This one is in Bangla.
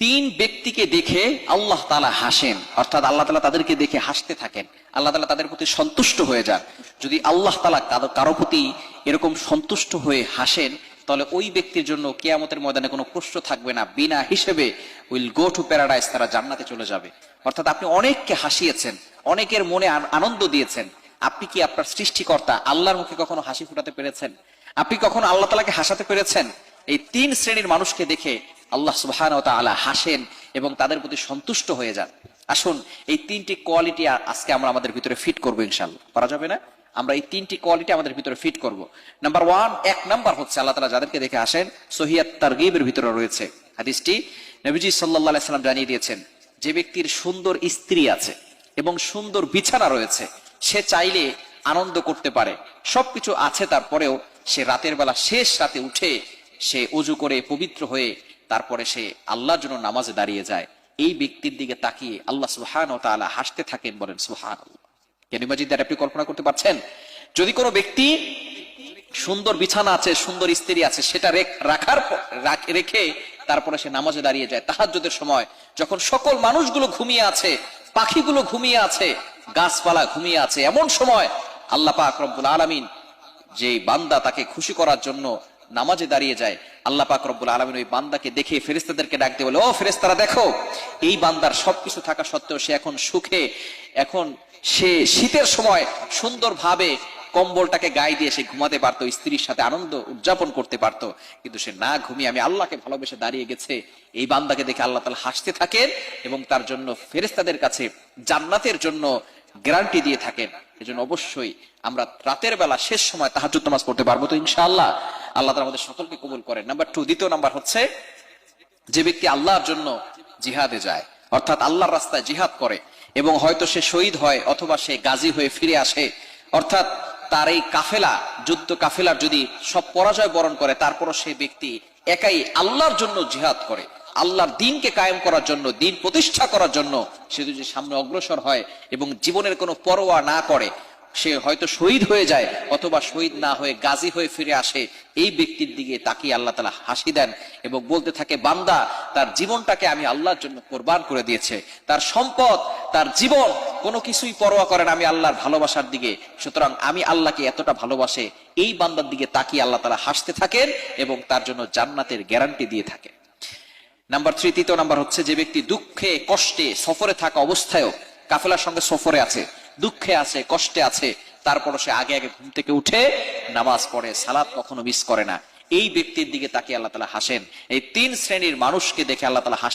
তিন ব্যক্তিকে দেখে আল্লাহ তাআলা হাসেন, অর্থাৎ আল্লাহ তাআলা তাদেরকে দেখে হাসতে থাকেন। আল্লাহ তাআলা তাদের প্রতি সন্তুষ্ট হয়ে যান। যদি আল্লাহ তাআলা কারো প্রতি এরকম সন্তুষ্ট হয়ে হাসেন, তাহলে ওই ব্যক্তির জন্য কিয়ামতের ময়দানে কোনো প্রশ্ন থাকবে না। বিনা হিসেবে উইল গো টু প্যারাডাইস, তারা জান্নাতে চলে যাবে। অর্থাৎ আপনি অনেককে হাসিয়েছেন, অনেকের মনে আনন্দ দিয়েছেন। আপনি কি আপনার সৃষ্টিকর্তা আল্লাহর মুখে কখনো হাসি ফুটাতে পেরেছেন? আপনি কখনো আল্লাহ তাআলাকে হাসাতে পেরেছেন? এই তিন শ্রেণীর মানুষকে দেখে আল্লাহ সুবহানাহু ওয়া তাআলা হাসেন এবং তাদের প্রতি সন্তুষ্ট হয়ে যান। আসুন এই তিনটি কোয়ালিটি আজকে আমরা আমাদের ভিতরে ফিট করবো, ইনশাআল্লাহ। পারা যাবে না? আমরা এই তিনটি কোয়ালিটি আমাদের ভিতরে ফিট করব। নাম্বার ওয়ান, এক নাম্বার হচ্ছে আল্লাহ তাআলা যাদেরকে দেখে হাসেন, সহিহ তারগীবের ভিতরে রয়েছে হাদিসটি। নবীজি সাল্লাল্লাহু আলাইহি সাল্লাম জানিয়ে দিয়েছেন, যে ব্যক্তির সুন্দর স্ত্রী আছে এবং সুন্দর বিছানা রয়েছে, সে চাইলে আনন্দ করতে পারে, সবকিছু আছে, তারপরেও সে রাতের বেলা শেষ রাতে উঠে সে ওযু করে পবিত্র হয়ে তারপরে সে আল্লাহর জন্য নামাজে দাঁড়িয়ে যায়। এই ব্যক্তির দিকে তাকিয়ে আল্লাহ সুবহানাহু ওয়া তাআলা হাসতে থাকেন। বলেন সুবহানাল্লাহ। আপনি কল্পনা করতে পারছেন? যদি কোনো ব্যক্তি সুন্দর বিছানা আছে, সুন্দর স্ত্রী আছে, সেটা রেখে তারপরে সে নামাজে দাঁড়িয়ে যায় তাহাজ্জুদের সময়, যখন সকল মানুষগুলো ঘুমিয়ে আছে, পাখিগুলো ঘুমিয়ে আছে, গাছপালা ঘুমিয়ে আছে, এমন সময় আল্লাহ পাক রব্বুল আলামিন যে বান্দা তাকে খুশি করার জন্য নামাজে দাঁড়িয়ে যায়, আল্লাহ পাক রব্বুল আলামিন ওই বান্দাকে দেখে ফেরেশতাদেরকে ডাক দিয়ে বলে, ও ফেরেশতারা দেখো, এই বান্দার সবকিছু থাকা সত্ত্বেও সে এখন সুখে, এখন সে শীতের সময় সুন্দরভাবে কম্বলটাকে গায়ে দিয়ে সে ঘুমাতে পারতো, স্ত্রীর সাথে আনন্দ উদযাপন করতে পারতো, কিন্তু সে না ঘুমিয়ে আমি আল্লাহকে ভালোবেসে দাঁড়িয়ে গেছে। এই বান্দাকে দেখে আল্লাহ তাআলা হাসতে থাকেন এবং তার জন্য ফেরেশতাদের কাছে জান্নাতের জন্য গ্যারান্টি দিয়ে থাকেন। এজন্য অবশ্যই আমরা রাতের বেলা শেষ সময় তাহাজ্জুদ নামাজ পড়তে পারবো তো ইনশাআল্লাহ। আল্লাহ তাআলা আমাদের সকলকে কবুল করেন। নাম্বার টু, দ্বিতীয় নাম্বার হচ্ছে যে ব্যক্তি আল্লাহর জন্য জিহাদে যায়, অর্থাৎ আল্লাহর রাস্তায় জিহাদ করে এবং হয়তো সে শহীদ হয় অথবা সে গাজী হয়ে ফিরে আসে, অর্থাৎ তার এই কাফেলা, যুদ্ধ কাফেলার যদি সব পরাজয় বরণ করে, তারপরও সে ব্যক্তি একাই আল্লাহর জন্য জিহাদ করে, আল্লাহর দ্বীনকে কায়েম করার জন্য, দ্বীন প্রতিষ্ঠা করার জন্য সে যদি সামনে অগ্রসর হয় এবং জীবনের কোনো পরোয়া না করে, সে হয়তো শহীদ হয়ে যায় অথবা শহীদ না হয়ে গাজী হয়ে ফিরে আসে, এই ব্যক্তির দিকে তাকিয়ে আল্লাহ তাআলা হাসি দেন এবং বলতে থাকে, বান্দা তার জীবনটাকে আমি আল্লাহর জন্য কোরবান করে দিয়েছে, তার সম্পদ, তার জীবন কোনো কিছুই পরোয়া করে না আমি আল্লাহর ভালোবাসার দিকে, সুতরাং আমি আল্লাহকে এতটা ভালোবাসে। এই বান্দার দিকে তাকিয়ে আল্লাহ তাআলা হাসতে থাকেন এবং তার জন্য জান্নাতের গ্যারান্টি দিয়ে থাকেন। নাম্বার থ্রি, তৃতীয় নাম্বার হচ্ছে যে ব্যক্তি দুঃখে কষ্টে সফরে থাকা অবস্থায়ও, কাফেলার সঙ্গে সফরে আছে, দুঃখে আছে, কষ্টে আছে, তারপরও সে আগে আগে ঘুম থেকে উঠে নামাজ পড়ে, সালাত কখনো মিস করে না, এই ব্যক্তির দিকে তাকিয়ে আল্লাহ তাআলা হাসেন। এই তিন শ্রেণীর মানুষকে দেখে আল্লাহ তাআলা হাসেন।